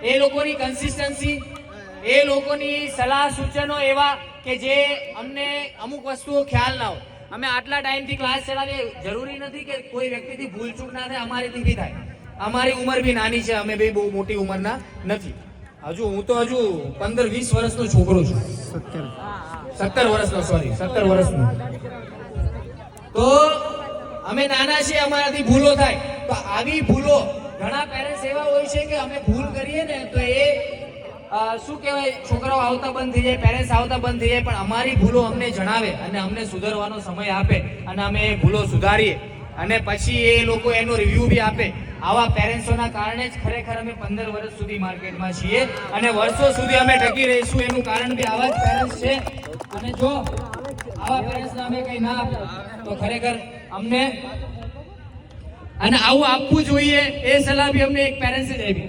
એ લોકોની કન્સિસ્ટન્સી, એ લોકોની સલાહ સૂચનો એવા કે જે અમને અમુક વસ્તુઓ ખ્યાલ ના હોય. અમે આટલા ટાઈમથી ક્લાસ ચલાવીએ, જરૂરી નથી કે કોઈ વ્યક્તિથી ભૂલચૂક ના થાય, અમારીથી બી થાય. અમારી ઉંમર બી નાની છે, અમે બી બહુ મોટી ઉંમરના નથી. હું તો 15-20 વર્ષનો છોકરો છું. 17 વર્ષનો, સોરી 17 વર્ષનો. તો અમે નાના છીએ, અમારાથી ભૂલો થાય. તો આવી ભૂલો ઘણા પેરેન્ટ્સ એવા હોય છે કે અમે ભૂલ કરીએ ને તો એ શું કહેવાય, છોકરાઓ આવતા બંધ થઈ જાય, પેરેન્ટ્સ આવતા બંધ થઈ જાય, પણ અમારી ભૂલો અમને જણાવે અને અમને સુધારવાનો સમય આપે અને અમે એ ભૂલો સુધારીએ અને પછી એ લોકો એનો રિવ્યુ બી આપે. આવા પેરેન્ટ્સોના કારણે જ ખરેખર અમે 15 વર્ષ સુધી માર્કેટમાં છીએ અને વર્ષો સુધી અમે ટકી રહીશું. એનું કારણ બી આવા જ પેરેન્ટ્સ છે. અને જો આવા પેરેન્ટ્સને અમે કંઈ ના આપીએ તો ખરેખર અમને, અને આવું આપવું જોઈએ એ સલાહ બી અમને એક પેરેન્ટ્સે જ આપી.